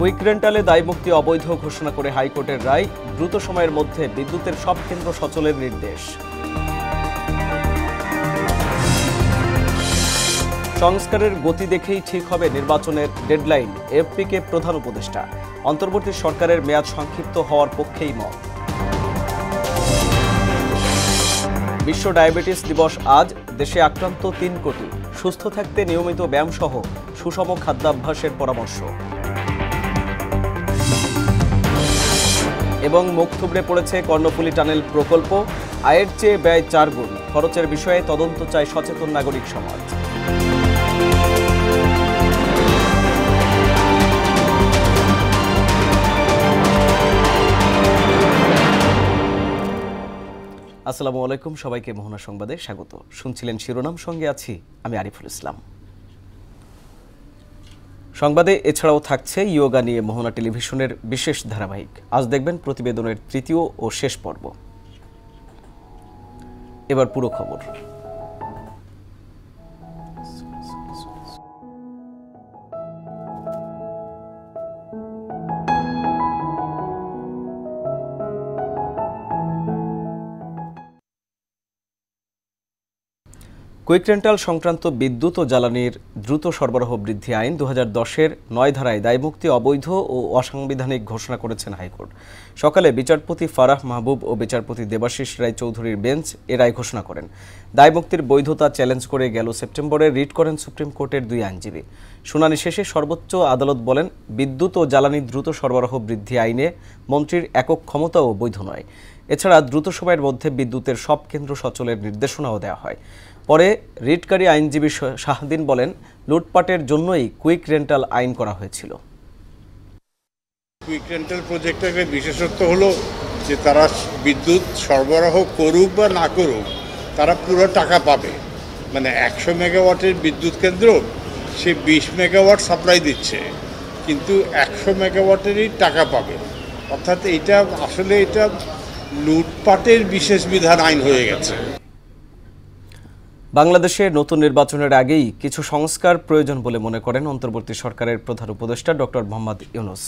Quick রেন্টালে দায়মুক্তি অবৈধ ঘোষণা করে হাইকোর্টের রায়, দ্রুত সময়ের মধ্যে বিদ্যুতের সব কেন্দ্র সচলের নির্দেশ। সংস্কারের গতি দেখেই ঠিক হবে নির্বাচনের ডেডলাইন, এফপিকে প্রধান উপদেষ্টা। অন্তর্বর্তী সরকারের মেয়াদ সংক্ষিপ্ত হওয়ার পক্ষেই মত। বিশ্ব ডায়াবেটিস দিবস আজ, দেশে আক্রান্ত 3 কোটি। সুস্থ থাকতে নিয়মিত ব্যায়াম সহ সুষম খাদ্যাভ্যাসের পরামর্শ। এবং মুখ থুবড়ে পড়েছে কর্ণফুলী টানেল প্রকল্প, আয়ের চেয়ে ব্যয় 4 গুণ। খরচের বিষয়ে তদন্ত চায় সচেতন নাগরিক সমাজ। আসসালামু আলাইকুম, সবাইকে মোহনা সংবাদে স্বাগত। শুনছিলেন শিরোনাম, সঙ্গে আছি আমি আরিফুল ইসলাম। সংবাদে এছাড়াও থাকছে ইয়োগা নিয়ে মোহনা টেলিভিশনের বিশেষ ধারাবাহিক। আজ দেখবেন প্রতিবেদনের 3য় ও শেষ পর্ব। এবার পুরো খবর। কুইক রেন্টাল সংক্রান্ত বিদ্যুৎ ও জ্বালানির দ্রুত সরবরাহ বৃদ্ধি আইন 2010-এর 9 ধারায় দায়মুক্তি অবৈধ ও অসাংবিধানিক ঘোষণা করেছেন হাইকোর্ট। সকালে বিচারপতি ফারাহ মাহবুব ও বিচারপতি দেবাশিস রায় চৌধুরীর বেঞ্চ এ রায় ঘোষণা করেন। দায়মুক্তির বৈধতা চ্যালেঞ্জ করে গেল সেপ্টেম্বরে রিট করেন সুপ্রিম কোর্টের 2 আইনজীবী। শুনানি শেষে সর্বোচ্চ আদালত বলেন, বিদ্যুৎ ও জ্বালানি দ্রুত সরবরাহ বৃদ্ধি আইনে মন্ত্রীর একক ক্ষমতাও বৈধ নয়। এছাড়া দ্রুত সময়ের মধ্যে বিদ্যুতের সব কেন্দ্র সচলের নির্দেশনাও দেওয়া হয়। পরে রিটকারী আইনজীবী শাহদিন বলেন, লুটপাটের জন্যই কুইক রেন্টাল আইন করা হয়েছিল। কুইক রেন্টাল প্রজেক্টের বিশেষত্ব হলো যে তারা বিদ্যুৎ সরবরাহ করুক বা না করুক, তারা পুরো টাকা পাবে। মানে 100 মেগাওয়াটের বিদ্যুৎ কেন্দ্র সে 20 মেগাওয়াট সাপ্লাই দিচ্ছে, কিন্তু 100 মেগাওয়াটেরই টাকা পাবে। অর্থাৎ এটা আসলে এটা লুটপাটের বিশেষ বিধান আইন হয়ে গেছে। বাংলাদেশে নতুন নির্বাচনের আগেই কিছু সংস্কার প্রয়োজন বলে মনে করেন অন্তর্বর্তী সরকারের প্রধান উপদেষ্টা ডক্টর মোহাম্মদ ইউনূস।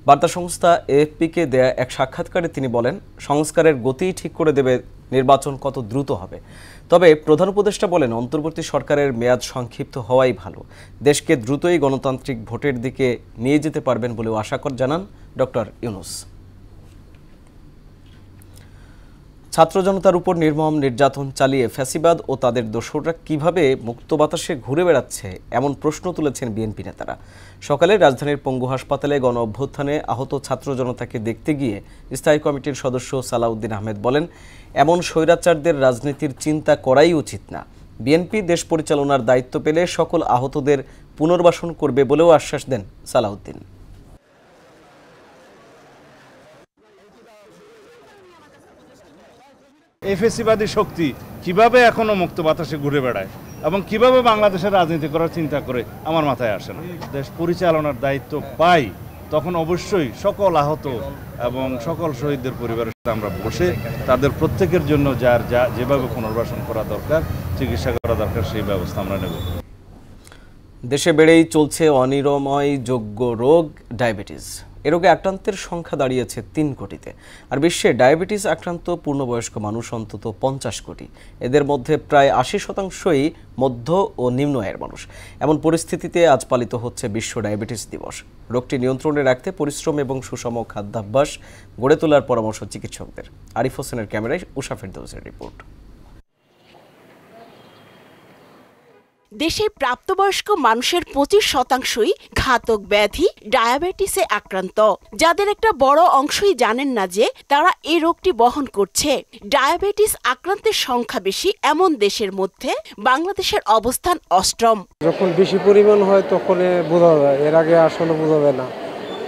বার্তা সংস্থা এএফপিকে দেয়া এক সাক্ষাৎকারে তিনি বলেন, সংস্কারের গতিই ঠিক করে দেবে নির্বাচন কত দ্রুত হবে। তবে প্রধান উপদেষ্টা বলেন, অন্তর্বর্তী সরকারের মেয়াদ সংক্ষিপ্ত হওয়াই ভালো। দেশকে দ্রুতই গণতান্ত্রিক ভোটের দিকে নিয়ে যেতে পারবেন বলেও আশা জানান ডক্টর ইউনূস। ছাত্র জনতার উপর নির্মম নির্যাতন চালিয়ে ফ্যাসিবাদ ও তাদের দোসররা কিভাবে মুক্ত বাতাসে ঘুরে বেড়াচ্ছে, এমন প্রশ্ন তুলেছেন বিএনপি নেতারা। সকালে রাজধানীর পঙ্গু হাসপাতালে গণ অভ্যুত্থানে আহত ছাত্র জনতাকে দেখতে গিয়ে স্থায়ী কমিটির সদস্য সালাউদ্দিন আহমেদ বলেন, এমন স্বৈরাচারদের রাজনীতির চিন্তা করাই উচিত না। বিএনপি দেশ পরিচালনার দায়িত্ব পেলে সকল আহতদের পুনর্বাসন করবে বলেও আশ্বাস দেন সালাউদ্দিন। এই ফ্যাসিবাদী শক্তি কিভাবে এখনো মুক্ত বাতাসে ঘুরে বেড়ায় এবং কিভাবে বাংলাদেশের রাজনীতি করার চিন্তা করে আমার মাথায় আসে না। দেশ পরিচালনার দায়িত্ব পাই, তখন অবশ্যই সকল আহত এবং সকল শহীদদের পরিবারের সাথে আমরা বসে তাদের প্রত্যেকের জন্য যার যেভাবে পুনর্বাসন করা দরকার, চিকিৎসা করা দরকার, সেই ব্যবস্থা আমরা নেব। দেশে বেড়েই চলছে অনিরাময় যোগ্য রোগ ডায়াবেটিস। এ রোগে আক্রান্তের সংখ্যা দাঁড়িয়েছে 3 কোটিতে। আর বিশ্বে ডায়াবেটিস আক্রান্ত পূর্ণবয়স্ক মানুষ অন্তত 50 কোটি। এদের মধ্যে প্রায় 80%ই মধ্য ও নিম্ন আয়ের মানুষ। এমন পরিস্থিতিতে আজ পালিত হচ্ছে বিশ্ব ডায়াবেটিস দিবস। রোগটি নিয়ন্ত্রণে রাখতে পরিশ্রম এবং সুষম খাদ্যাভ্যাস গড়ে তোলার পরামর্শ চিকিৎসকদের। আরিফ হোসেনের ক্যামেরায় উষা ফেরদৌসের রিপোর্ট। দেশের প্রাপ্তবয়স্ক মানুষের 25%ই ঘাতক ব্যাধি ডায়াবেটিসে আক্রান্ত, যাদের একটা বড় অংশই জানেন না যে তারা এই রোগটি বহন করছে। ডায়াবেটিস আক্রান্তের সংখ্যা বেশি এমন দেশের মধ্যে বাংলাদেশের অবস্থান 8ম। যখন বেশি পরিমাণ হয় তখন বোঝা যায়, এর আগে আসলে বোঝা যায় না।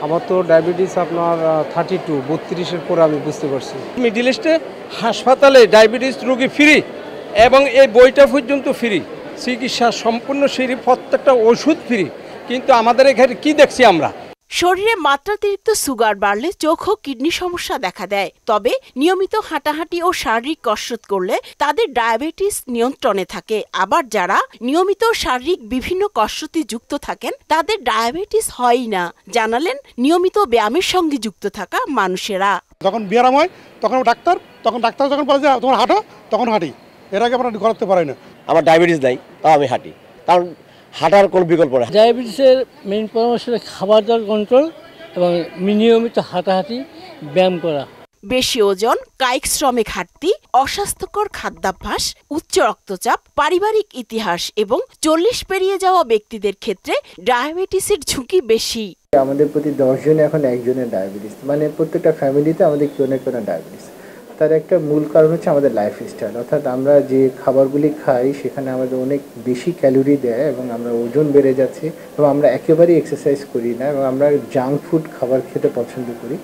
আমার তো ডায়াবেটিস আপনার 32-32-এর পরে আমি বুঝতে পারছি। মিডল ইস্টে হাসপাতালে ডায়াবেটিস রোগী ফ্রি এবং এই বইটা পর্যন্ত ফ্রি, চিকিৎসা সম্পূর্ণ ফ্রি, প্রত্যেকটা ওষুধ ফ্রি। কিন্তু আমাদের এখানে কি দেখছি আমরা, শরীরে মাত্রাতিরিক্ত সুগার বাড়লে চোখ ও কিডনি সমস্যা দেখা দেয়। তবে নিয়মিত হাঁটাহাঁটি ও শারীরিক কসরত করলে তাদের ডায়াবেটিস নিয়ন্ত্রণে থাকে। আবার যারা নিয়মিত শারীরিক বিভিন্ন কসরতে যুক্ত থাকেন তাদের ডায়াবেটিস হয়ই না, জানালেন নিয়মিত ব্যায়ামের সঙ্গে যুক্ত থাকা মানুষেরা। যখন ব্যায়াম হয় তখন ডাক্তার যখন বলে যে তোমার হাঁটো, তখন হাঁটি। এর আগে আমরা করতে পারি না। আমার ডায়াবেটিস নাই, তাও আমি হাঁটি, কারণ হাঁটার কোনো বিকল্প নেই। ডায়াবেটিসের মেইন পরামর্শ হলো খাবার দাবার কন্ট্রোল এবং নিয়মিত হাঁটাহাঁটি, ব্যায়াম করা। বেশি ওজন, কায়িক শ্রমে ঘাটতি, অস্বাস্থ্যকর খাদ্যাভ্যাস, উচ্চ রক্তচাপ, পারিবারিক ইতিহাস এবং 40 পেরিয়ে যাওয়া ব্যক্তিদের ক্ষেত্রে ডায়াবেটিসের ঝুঁকি বেশি। আমাদের প্রতি 10 জনে এখন একজনের ডায়াবেটিস, মানে প্রত্যেকটা ফ্যামিলিতে আমাদের কেউ না কেউ ডায়াবেটিস। তার একটা মূল কারণ হচ্ছে আমাদের লাইফস্টাইল, অর্থাৎ আমরা যে খাবারগুলি খাই সেখানে আমাদের অনেক বেশি ক্যালোরি দেয় এবং আমরা ওজন বেড়ে যাচ্ছে এবং আমরা একেবারেই এক্সারসাইজ করি না এবং আমরা জাঙ্ক ফুড খাবার খেতে পছন্দ করি।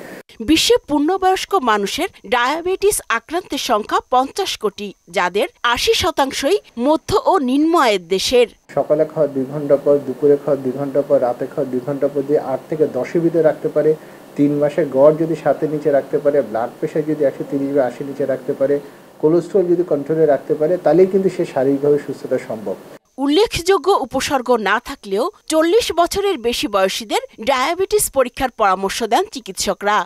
বিশ্বে পূর্ণবয়স্ক মানুষের ডায়াবেটিস আক্রান্তের সংখ্যা 50 কোটি, যাদের 80% মধ্য ও নিম্ন আয়ের দেশের। সকালে খাওয়া 2 ঘন্টা পর, দুপুরে খাওয়া 2 ঘন্টা পর, রাতে খাওয়া 2 ঘন্টা পর দিয়ে 8 থেকে 10-এর ভিতরে রাখতে পারে। 3 মাসের গড় যদি 7-এর নিচে রাখতে পারে, ব্লাড প্রেশার যদি 130/80 নিচে রাখতে পারে, কোলেস্ট্রল যদি কন্ট্রোলে রাখতে পারে, তাহলেই কিন্তু সে শারীরিকভাবে সুস্থতা সম্ভব। উল্লেখযোগ্য উপসর্গ না থাকলেও 40 বছরের বেশি বয়সীদের ডায়াবেটিস পরীক্ষার পরামর্শ দেন চিকিৎসকরা।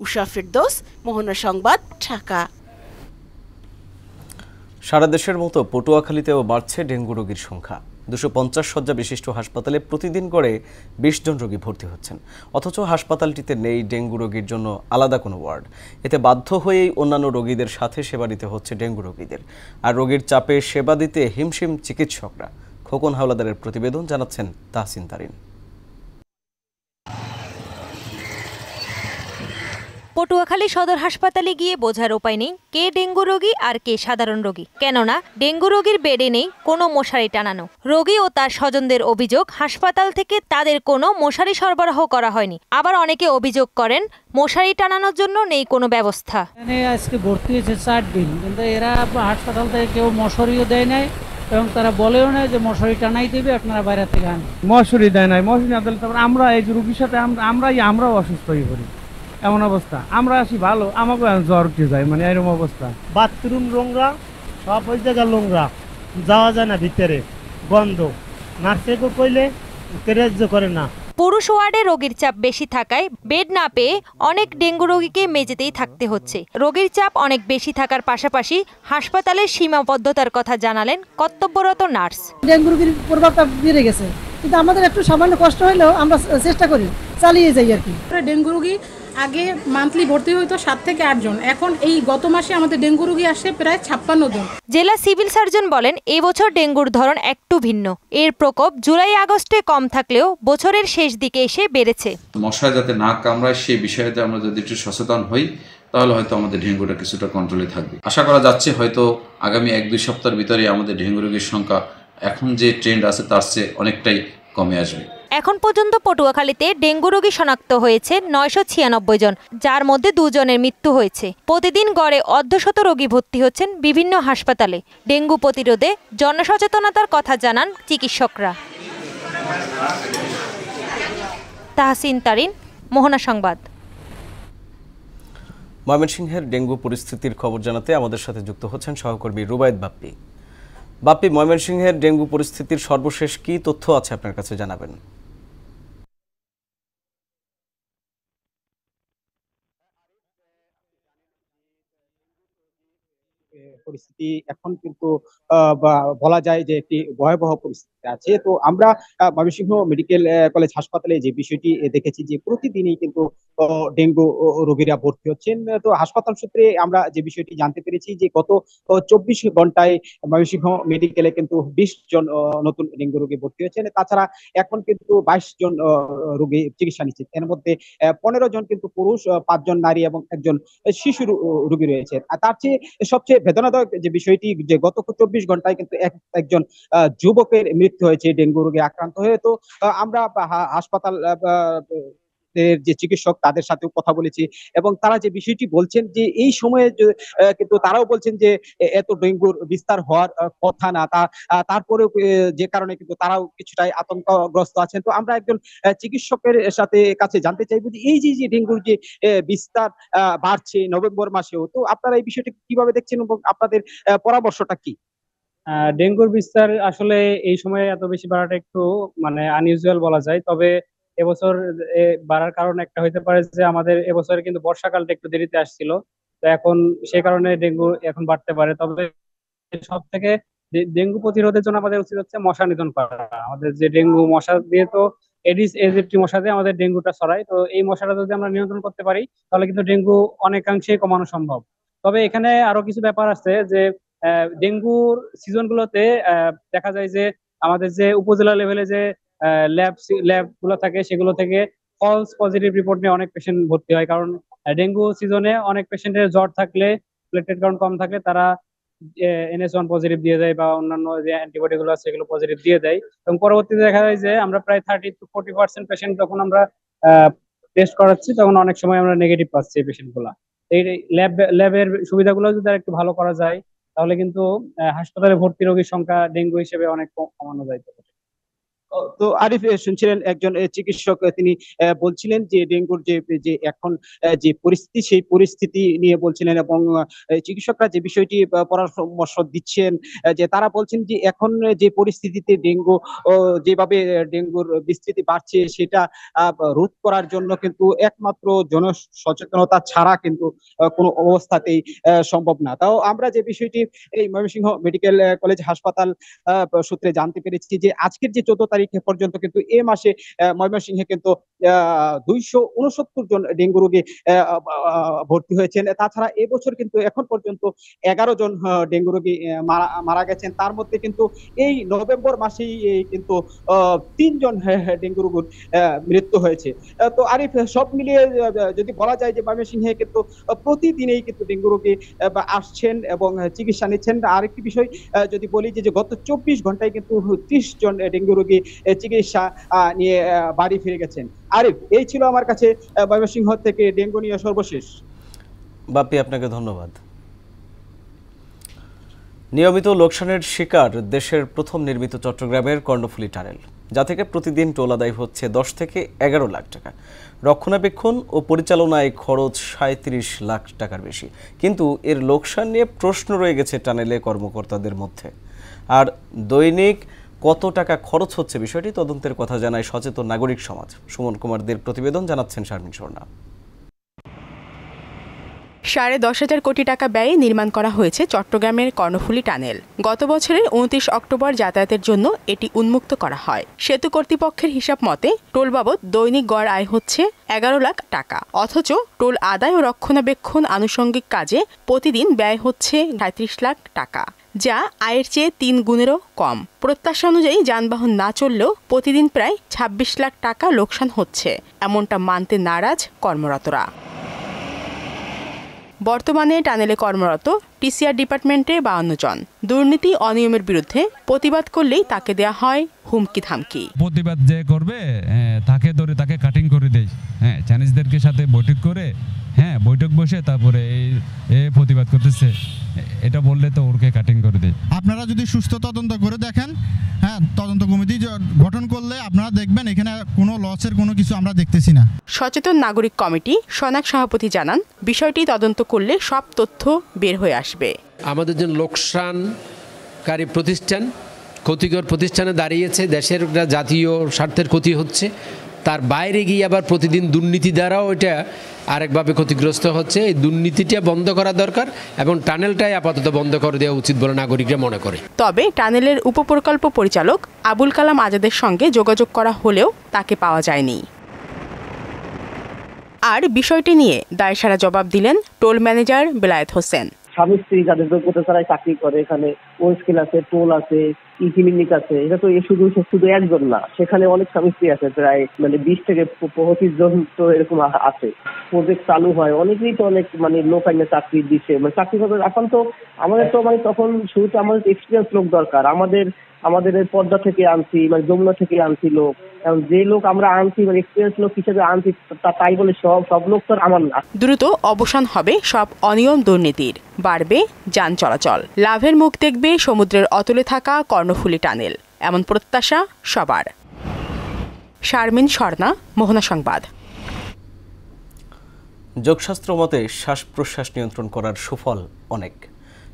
উষা ফেরদৌস, মোহনা সংবাদ, ঢাকা। সারা দেশের মতো পটুয়াখালীতেও বাড়ছে ডেঙ্গু রোগীর সংখ্যা। 250 শয্যা বিশিষ্ট হাসপাতালে প্রতিদিন করে 20 জন রোগী ভর্তি হচ্ছেন, অথচ হাসপাতালটিতে নেই ডেঙ্গু রোগীর জন্য আলাদা কোনো ওয়ার্ড। এতে বাধ্য হয়েই অন্যান্য রোগীদের সাথে সেবা দিতে হচ্ছে ডেঙ্গু রোগীদের। আর রোগীর চাপে সেবা দিতে হিমশিম চিকিৎসকরা। খোকন হাওলাদারের প্রতিবেদন, জানাচ্ছেন তাহসিন তারিন। পটুয়াখালী সদর হাসপাতালে গিয়ে বোঝার উপায় নেই কে ডেঙ্গু রোগী আর কে সাধারণ রোগী, কেননা ডেঙ্গু রোগীর বেডে নেই কোনো মশারি টানানো। রোগী ও তার স্বজনদের অভিযোগ, হাসপাতাল থেকে তাদের কোনো মশারি সরবরাহ করা হয়নি। আবার অনেকে অভিযোগ করেন মশারি টানানোর জন্য নেই কোনো ব্যবস্থা। আজকে ভর্তি হয়েছে 4 দিন, কিন্তু এরা হাসপাতাল থেকে কেউ মশারিও দেয় নাই এবং তারা বলেও না যে মশারি টানাই দেবে, আপনারা বাইরে থেকে আন। মশারি দেয় নাই, মশারি না দিলে তারপর আমরা এই রোগীর সাথে আমরাও অসুস্থ হয়ে পড়ি। এমন অবস্থা, আমরা আসি ভালো, আমাকে জ্বর উঠে যায়, মানে এরকম অবস্থা। বাথরুম নোংরা, সব ওই জায়গা নোংরা, যাওয়া যায় না, ভিতরে গন্ধ, নার্সেকে কইলে গ্রাহ্য করে না। পুরুষ ওয়ার্ডে রোগীর চাপ বেশি থাকায় বেড না পেয়ে অনেক ডেঙ্গু রোগীকে মেঝেতেই থাকতে হচ্ছে। রোগীর চাপ অনেক বেশি থাকার পাশাপাশি হাসপাতালের সীমাবদ্ধতার কথা জানালেন কর্তব্যরত নার্স। ডেঙ্গু রোগীর প্রভাবটা বেড়ে গেছে, কিন্তু আমাদের একটু সামান্য কষ্ট হলেও আমরা চেষ্টা করি, চালিয়ে যাই আর কি। ডেঙ্গু রোগী আগে মান্থলি ভর্তি হইতো 7 থেকে 8 জন, এখন এই গত মাসে আমাদের ডেঙ্গু রোগী আসে প্রায় 56 জন। জেলা সিভিল সার্জন বলেন, এবছর ডেঙ্গুর ধরন একটু ভিন্ন। এর প্রকোপ জুলাই আগস্টে কম থাকলেও বছরের শেষ দিকে এসে বেড়েছে। মশা যাতে না কামড়ায় সেই বিষয়ে আমরা যদি একটু সচেতন হই, তাহলে হয়তো আমাদের ডেঙ্গুটা কিছুটা কন্ট্রোলে থাকবে। আশা করা যাচ্ছে হয়তো আগামী 1-2 সপ্তাহের ভিতরে আমাদের ডেঙ্গু রোগীর সংখ্যা এখন যে ট্রেন্ড আছে তার চেয়ে অনেকটাই কমে আসবে। এখন পর্যন্ত পটুয়াখালীতে ডেঙ্গু রোগী শনাক্ত হয়েছে 996 জন, যার মধ্যে 2 জনের মৃত্যু হয়েছে। প্রতিদিন গড়ে অর্ধশত রোগী ভর্তি হচ্ছেন বিভিন্ন হাসপাতালে। ডেঙ্গু প্রতিরোধে জনসচেতনতার কথা জানান চিকিৎসকরা। তাহসিন তারিন, মোহনা সংবাদ। ময়মনসিংহের ডেঙ্গু পরিস্থিতির খবর জানাতে আমাদের সাথে যুক্ত হচ্ছেন সহকর্মী রুবায়েত বাপ্পি। বাপ্পি, ময়মনসিংহের ডেঙ্গু পরিস্থিতির সর্বশেষ কী তথ্য আছে আপনার কাছে জানাবেন? পরিস্থিতি এখন কিন্তু বলা যায় যে একটি ভয়াবহ পরিস্থিতি আছে। তো আমরা ময়মনসিংহ মেডিকেল কলেজ হাসপাতালে যে বিষয়টি দেখেছি যে প্রতিদিনই কিন্তু ডেঙ্গু রোগীরা ভর্তি হচ্ছেন। তো হাসপাতাল সূত্রে আমরা যে বিষয়টি জানতে পেরেছি যে গত 24 ঘন্টায় ময়মনসিংহ মেডিকেলে কিন্তু 20 জন নতুন ডেঙ্গু রোগী ভর্তি হয়েছেন। তাছাড়া এখন কিন্তু 22 জন রোগী চিকিৎসা নিচ্ছেন। এর মধ্যে 15 জন কিন্তু পুরুষ, 5 জন নারী এবং 1 জন শিশু রোগী রয়েছে। আর তার চেয়ে সবচেয়ে বেদনাদায়ক যে বিষয়টি যে গত 24 ঘন্টায় কিন্তু একজন যুবকের মৃত্যু হয়েছে ডেঙ্গু রোগে আক্রান্ত হয়ে। তো আমরা হাসপাতাল যে চিকিৎসক তাদের সাথেও কথা বলেছি এবং তারা যে বিষয়টি বলছেন যে এই সময়ে কিন্তু তারাও বলছেন যে এত ডেঙ্গুর বিস্তার হওয়ার কথা না, তারপরেও যে কারণে কিন্তু তারাও কিছুটাই আতঙ্কগ্রস্ত আছেন। তো আমরা একজন চিকিৎসকের কাছে জানতে চাইবো যে এই যে ডেঙ্গুর যে বিস্তার বাড়ছে নভেম্বর মাসেও, তো আপনারা এই বিষয়টি কিভাবে দেখছেন এবং আপনাদের পরামর্শটা কি? ডেঙ্গুর বিস্তার আসলে এই সময়ে এত বেশি বাড়াটা একটু মানে আনইউজুয়াল বলা যায়। তবে এবছর বাড়ার কারণ একটা হইতে পারে যে আমাদের এবছরে কিন্তু বর্ষাকালটা একটু দেরিতে আসছিল, তো এখন সেই কারণে ডেঙ্গু এখন বাড়তে পারে। তবে সব থেকে ডেঙ্গু প্রতিরোধের জন্য আমাদের উচিত হচ্ছে মশা নিধন করা। আমাদের যে ডেঙ্গু মশা দিয়ে তো এডিস এজিপ্টি মশা দিয়ে আমাদের ডেঙ্গুটা ছড়ায়, তো এই মশাটা যদি আমরা নিয়ন্ত্রণ করতে পারি তাহলে কিন্তু ডেঙ্গু অনেকাংশেই কমানো সম্ভব। তবে এখানে আরো কিছু ব্যাপার আছে যে ডেঙ্গুর সিজন গুলোতে দেখা যায় যে আমাদের যে উপজেলা লেভেলে যে ল্যাব গুলো থাকে সেগুলো থেকে ফলস পজিটিভ রিপোর্ট নিয়ে অনেক পেশেন্ট ভর্তি হয়। কারণ ডেঙ্গু সিজনে অনেক পেশেন্টের জ্বর থাকলে, প্লেটলেট কাউন্ট কম থাকলে তারা NH1 পজিটিভ দিয়ে দেয় বা অন্যান্য যে অ্যান্টিবডি গুলো আছে সেগুলো পজিটিভ দিয়ে দেয় এবং পরবর্তীতে দেখা যায় যে আমরা প্রায় 30 to 40% পেশেন্ট যখন আমরা টেস্ট করাচ্ছি তখন অনেক সময় আমরা নেগেটিভ পাচ্ছি এই পেশেন্ট গুলা। এই ল্যাবের সুবিধাগুলো যদি একটু ভালো করা যায় তাহলে কিন্তু হাসপাতালে ভর্তি রোগীর সংখ্যা ডেঙ্গু হিসেবে অনেক কমানো যাইতে পারে। তো আরিফ শুনছিলেন একজন চিকিৎসক, তিনি বলছিলেন যে ডেঙ্গুর যে এখন যে পরিস্থিতি সেই পরিস্থিতি নিয়ে বলছিলেন এবং চিকিৎসকরা যে বিষয়টি পরামর্শ দিচ্ছেন যে তারা বলছেন যে এখন যে পরিস্থিতিতে ডেঙ্গু যেভাবে ডেঙ্গুর বিস্তৃতি বাড়ছে সেটা রোধ করার জন্য কিন্তু একমাত্র জনসচেতনতা ছাড়া কিন্তু কোনো অবস্থাতেই সম্ভব না। তাও আমরা যে বিষয়টি এই ময়মনসিংহ মেডিকেল কলেজ হাসপাতাল সূত্রে জানতে পেরেছি যে আজকের যে 14 তারিখ পর্যন্ত কিন্তু এই মাসে ময়মনসিংহে কিন্তু 269 জন ডেঙ্গু রোগী ভর্তি হয়েছেন। তাছাড়া এবছর কিন্তু এখন পর্যন্ত 11 জন ডেঙ্গু রোগী মারা গেছেন। তার মধ্যে কিন্তু এই নভেম্বর মাসেই কিন্তু 3 জন ডেঙ্গু রোগীর মৃত্যু হয়েছে। তো আরিফ, সব মিলিয়ে যদি বলা যায় যে ময়মনসিংহে কিন্তু প্রতিদিনেই কিন্তু ডেঙ্গু রোগী আসছেন এবং চিকিৎসা নিচ্ছেন। আরেকটি বিষয় যদি বলি যে গত 24 ঘন্টায় কিন্তু 30 জন ডেঙ্গু রোগী চিকিৎসা নিয়ে বাড়ি ফিরে গেছেন। আরিফ, এই ছিল আমার কাছে ময়মনসিংহ থেকে ডেঙ্গু নিয়ে সর্বশেষ। বাপি, আপনাকে ধন্যবাদ। নিয়মিত লোকসানের শিকার দেশের প্রথম নির্মিত চট্টগ্রামের কর্ণফুলী টানেল, যা থেকে প্রতিদিন টোল আদায় হচ্ছে 10 থেকে 11 লাখ টাকা। রক্ষণাবেক্ষণ ও পরিচালনায় খরচ 37 লাখ টাকার বেশি। কিন্তু এর লোকসান নিয়ে প্রশ্ন রয়ে গেছে টানেলে কর্মকর্তাদের মধ্যে। আর দৈনিক কত টাকা খরচ হচ্ছে বিষয়টি তদন্তের কথা জানায় সচেতন নাগরিক সমাজ। সুমন কুমারদের প্রতিবেদন, জানাচ্ছেন শারমিন স্বর্ণা। 10.5 কোটি টাকা ব্যয়ে নির্মাণ করা হয়েছে চট্টগ্রামের কর্ণফুলী টানেল। গত বছরের 29 অক্টোবর যাতায়াতের জন্য এটি উন্মুক্ত করা হয়। সেতু কর্তৃপক্ষের হিসাব মতে টোল বাবদ দৈনিক গড় আয় হচ্ছে 11 লাখ টাকা, অথচ টোল আদায় ও রক্ষণাবেক্ষণ আনুষঙ্গিক কাজে প্রতিদিন ব্যয় হচ্ছে 37 লাখ টাকা, যা আয়ের চেয়ে 3 গুণেরও কম। প্রত্যাশা অনুযায়ী যানবাহন না চললেও প্রতিদিন প্রায় 26 লাখ টাকা লোকসান হচ্ছে, এমনটা মানতে নারাজ কর্মরতরা। বর্তমানে টানেলে কর্মরত টিসিআর ডিপার্টমেন্টে 52 জন। দুর্নীতি অনিয়মের বিরুদ্ধে প্রতিবাদ করলেই তাকে দেয়া হয় হুমকি ধামকি। প্রতিবাদ যে করবে তাকে ধরে তাকে কাটিং করে দেয়। চাইনিজদেরকে সাথে বৈঠক করে বৈঠক বসে তারপরে এই প্রতিবাদ করতেছে, এটা বললে তো ওরকে কাটিং করে দেয়। আপনারা যদি সুস্থ তদন্ত করে দেখেন, তদন্ত কমিটি গঠন করলে আপনারা দেখবেন এখানে কোনো লসের কোনো কিছু আমরা দেখতেছি না। সচেতন নাগরিক কমিটি সনাক সভাপতি জানান, বিষয়টি তদন্ত করলে সব তথ্য বের হয়ে আসবে। আমাদের জন্য লোকসানকারী প্রতিষ্ঠান, ক্ষতিকর প্রতিষ্ঠানে দাঁড়িয়েছে, দেশের জাতীয় স্বার্থের ক্ষতি হচ্ছে, তার বাইরে গিয়ে আবার প্রতিদিন দুর্নীতি দ্বারাও এটা আরেকভাবে ক্ষতিগ্রস্ত হচ্ছে। এই দুর্নীতিটা বন্ধ করা দরকার এবং টানেলটাই আপাতত বন্ধ করে দেওয়া উচিত বলে নাগরিকরা মনে করে। তবে টানেলের উপপ্রকল্প পরিচালক আবুল কালাম আজাদের সঙ্গে যোগাযোগ করা হলেও তাকে পাওয়া যায়নি। আর বিষয়টি নিয়ে দায়সারা জবাব দিলেন টোল ম্যানেজার বেলায়েত হোসেন। স্বামী স্ত্রী যাদের যোগ্যতা ছাড়াই চাকরি করে এখানে ও স্কেল আছে, টোল আছে, ক্লিনিক আছে। এটা তো শুধু একজন না, সেখানে অনেক স্বামী স্ত্রী আছে, প্রায় 20 থেকে 25 জন তো এরকম আছে। প্রজেক্ট চালু হয়, অনেকেই তো অনেক লোক আইনে চাকরি দিচ্ছে, চাকরি করবে। এখন তো আমাদের তো তখন শুরুতে আমাদের এক্সপিরিয়েন্স লোক দরকার। আমাদের পর্দা থেকে আনছি, যমুনা থেকে আনছি লোক। কারণ যে লোক আমরা আনছি এক্সপিরিয়েন্স লোক হিসেবে আনছি, তাই বলে সব লোক তো আমার না। দ্রুত অবসান হবে সব অনিয়ম দুর্নীতির, বাড়বে যান চলাচল, লাভের মুখ দেখবে সমুদ্রের অতলে থাকা কর্ণফুলী টানেল, এমন প্রত্যাশা সবার। শারমিন স্বর্ণা, মোহনা সংবাদ। যোগশাস্ত্র মতে শ্বাস প্রশ্বাস নিয়ন্ত্রণ করার সুফল অনেক।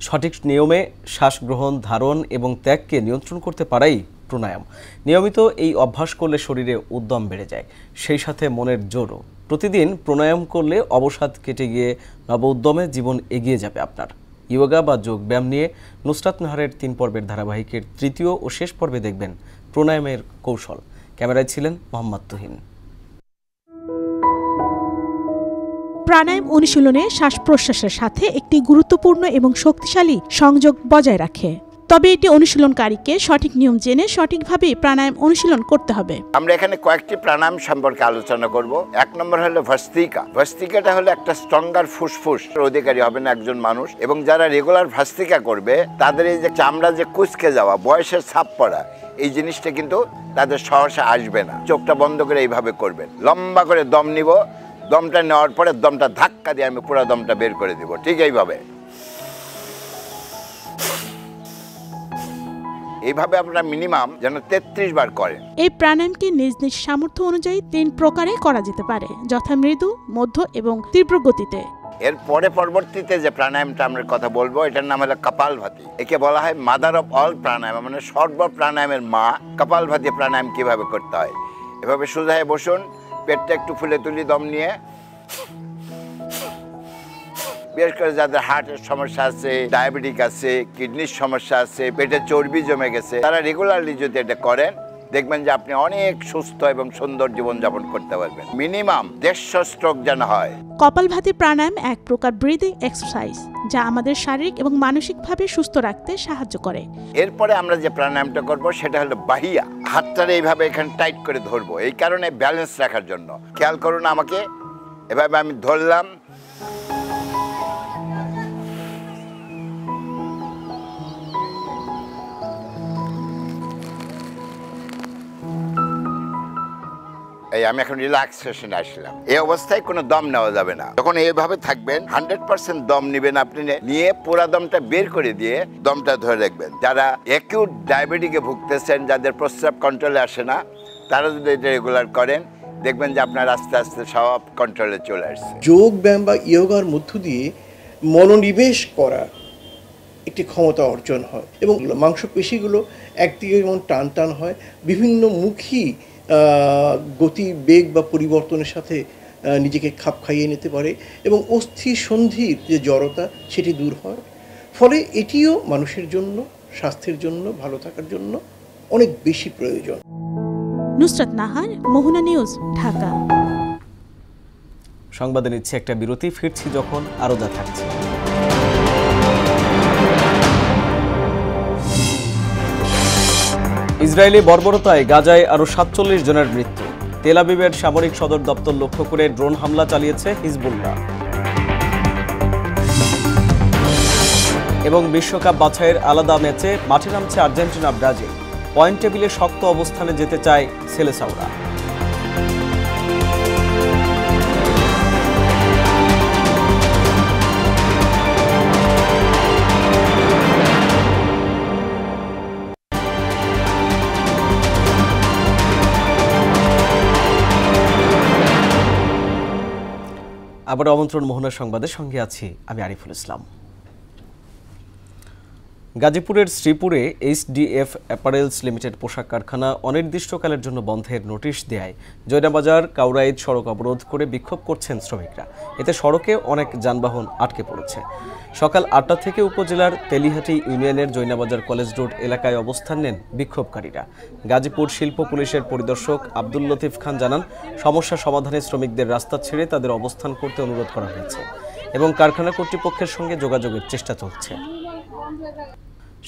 সঠিক নিয়মে শ্বাস গ্রহণ, ধারণ এবং ত্যাগকে নিয়ন্ত্রণ করতে পারাই প্রাণায়াম। নিয়মিত এই অভ্যাস করলে শরীরে উদ্যম বেড়ে যায়, সেই সাথে মনের জোরও। প্রতিদিন প্রাণায়াম করলে অবসাদ কেটে গিয়ে নব উদ্যমে জীবন এগিয়ে যাবে আপনার। ইয়োগা বা যোগ ব্যায়াম নিয়ে নুসরাত নাহারের 3 পর্বের ধারাবাহিকের 3য় ও শেষ পর্বে দেখবেন প্রাণায়ামের কৌশল। ক্যামেরায় ছিলেন মোহাম্মদ তুহিন। প্রাণায়াম অনুশীলনে শ্বাস প্রশ্বাসের সাথে একটি গুরুত্বপূর্ণ এবং শক্তিশালী সংযোগ বজায় রাখে। তবে এটি অনুশীলনকারীকে সঠিক নিয়ম জেনে সঠিকভাবে প্রাণায়াম অনুশীলন করতে হবে। আমরা এখানে কয়েকটি প্রাণায়াম সম্পর্কে আলোচনা করব। 1 নম্বর হলো ভস্ত্রিকা। ভস্ত্রিকাটা হলো একটা স্ট্রঙ্গার ফুসফুস অধিকারী হবেন একজন মানুষ, এবং যারা রেগুলার ভস্ত্রিকা করবে তাদের এই যে চামড়া যে কুচকে যাওয়া, বয়সের ছাপ পড়া, এই জিনিসটা কিন্তু তাদের সহসা আসবে না। চোখটা বন্ধ করে এইভাবে করবেন, লম্বা করে দম নিব, দমটা নেওয়ার পরে দমটা ধাক্কা দিয়ে আমি পুরো দমটা বের করে দিব, ঠিক এইভাবে। এইভাবে আপনারা মিনিমাম যেন 33 বার করেন। এই প্রাণায়ামকে নিজ নিজ সামর্থ্য অনুযায়ী 3 প্রকারে করা যেতে পারে, যথা মৃদু, মধ্য এবং তীব্র গতিতে। এর পরবর্তীতে যে প্রাণায়ামটা আমরা কথা বলবো, এটার নাম হলো কপালভাতি। একে বলা হয় মাদার অফ অল প্রাণায়াম, মানে সর্ব প্রাণায়ামের মা। কপালভাতি প্রাণায়াম কিভাবে করতে হয়, এভাবে সোজা হয়ে বসুন, পেটটা একটু ফুলে তুলি দম নিয়ে। বিশেষ করে যাদের হার্টের সমস্যা আছে, ডায়াবেটিক আছে, কিডনির সমস্যা আছে, পেটে চর্বি জমে গেছে, তারা রেগুলারলি যদি এটা করেন দেখবেন যে আপনি অনেক সুস্থ এবং সুন্দর জীবনযাপন করতে পারবেন। মিনিমাম 150 স্ট্রোক যেন হয়। কপালভাতি প্রাণায়াম এক প্রকার ব্রিদিং এক্সারসাইজ, যা আমাদের শারীরিক এবং মানসিকভাবে সুস্থ রাখতে সাহায্য করে। এরপরে আমরা যে প্রাণায়ামটা করব সেটা হলো বাহিয়া। হাতটারে এইভাবে এখানে টাইট করে ধরবো, এই কারণে ব্যালেন্স রাখার জন্য। খেয়াল করুন আমাকে, এভাবে আমি ধরলাম, আমি এখন রিল্যাক্সেশনে আসলাম। এই অবস্থায় কোনো দম নেওয়া যাবে না। যখন এইভাবে থাকবেন 100% দম নেবেন, আপনি নিয়ে পুরা দমটা বের করে দিয়ে দমটা ধরে রাখবেন। যারা অ্যাকিউট ডায়াবেটিকে ভুগতেছেন, যাদের প্রস্রাব কন্ট্রোলে আসে না, তারা যদি এটা রেগুলার করেন দেখবেন যে আপনার আস্তে আস্তে সব কন্ট্রোলে চলে আসছে। যোগ ব্যায়াম বা ইয়োগার মধ্য দিয়ে মনোনিবেশ করা একটি ক্ষমতা অর্জন হয়, এবং মাংসপেশিগুলো একদিকে যেমন টান টান হয়, বিভিন্ন মুখী গতি, বেগ বা পরিবর্তনের সাথে নিজেকে খাপ খাইয়ে নিতে পারে, এবং অস্থি সন্ধির যে জড়তা সেটি দূর হয়। ফলে এটিও মানুষের জন্য, স্বাস্থ্যের জন্য, ভালো থাকার জন্য অনেক বেশি প্রয়োজন। নুসরাত নাহার, মোহনা নিউজ, ঢাকা। সংবাদে নিচ্ছে একটা বিরতি, ফিরছি যখন আরও যা থাকছে। ইসরায়েলি বর্বরতায় গাজায় আরও 47 জনের মৃত্যু। তেল আবিবের সামরিক সদর দপ্তর লক্ষ্য করে ড্রোন হামলা চালিয়েছে হিজবুল্লাহ। এবং বিশ্বকাপ বাছাইয়ের আলাদা ম্যাচে মাঠে নামছে আর্জেন্টিনা ব্রাজিল। পয়েন্ট টেবিলে শক্ত অবস্থানে যেতে চায় সেলেসাওরা। আবার আমন্ত্রণ মোহনার সংবাদের সঙ্গে আছি আমি আরিফুল ইসলাম। গাজীপুরের শ্রীপুরে এইচডিএফ অ্যাপারেলস লিমিটেড পোশাক কারখানা অনির্দিষ্টকালের জন্য বন্ধের নোটিশ দেয় জয়নাবাজার কাউরাইদ সড়ক অবরোধ করে বিক্ষোভ করছেন শ্রমিকরা। এতে সড়কে অনেক যানবাহন আটকে পড়েছে। সকাল 8টা থেকে উপজেলার তেলিহাটি ইউনিয়নের জয়নাবাজার কলেজ রোড এলাকায় অবস্থান নেন বিক্ষোভকারীরা। গাজীপুর শিল্প পুলিশের পরিদর্শক আব্দুল লতিফ খান জানান, সমস্যা সমাধানে শ্রমিকদের রাস্তা ছেড়ে তাদের অবস্থান করতে অনুরোধ করা হয়েছে এবং কারখানা কর্তৃপক্ষের সঙ্গে যোগাযোগের চেষ্টা চলছে।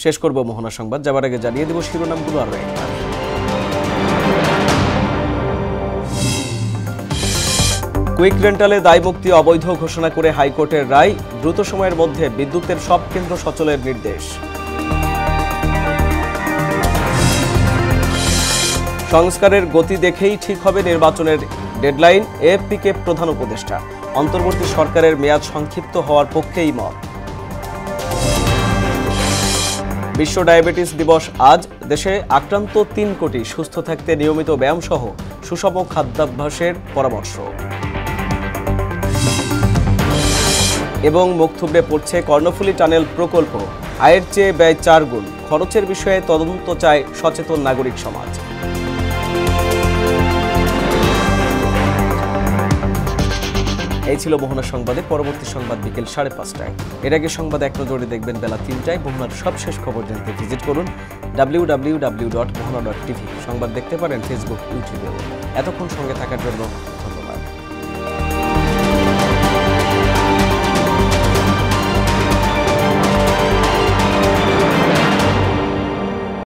শেষ করব মোহনা সংবাদ, যাবার আগে জানিয়ে দেব শিরোনামগুলো আরও একবার। কুইক রেন্টালে দায়মুক্তি অবৈধ ঘোষণা করে হাইকোর্টের রায়, দ্রুত সময়ের মধ্যে বিদ্যুতের সব কেন্দ্র সচলের নির্দেশ। সংস্কারের গতি দেখেই ঠিক হবে নির্বাচনের ডেডলাইন, এএফপিকে প্রধান উপদেষ্টা। অন্তর্বর্তী সরকারের মেয়াদ সংক্ষিপ্ত হওয়ার পক্ষেই মত। বিশ্ব ডায়াবেটিস দিবস আজ, দেশে আক্রান্ত 3 কোটি, সুস্থ থাকতে নিয়মিত ব্যায়াম সহ সুষম খাদ্যাভ্যাসের পরামর্শ। এবং মুখ থুবড়ে পড়ছে কর্ণফুলী টানেল প্রকল্প, আয়ের চেয়ে ব্যয় 4 গুণ, খরচের বিষয়ে তদন্ত চায় সচেতন নাগরিক সমাজ। এই ছিল মোহনা সংবাদে। পরবর্তী সংবাদ বিকেল 5:30টায়। এর আগে সংবাদ এক নজরে দেখবেন বেলা 3টায়। মোহনার সবশেষ খবর জানতে ভিজিট করুন www.mohana.tv। সংবাদ দেখতে পারেন ফেসবুক, ইউটিউবেও। এতক্ষণ সঙ্গে থাকার জন্য ধন্যবাদ।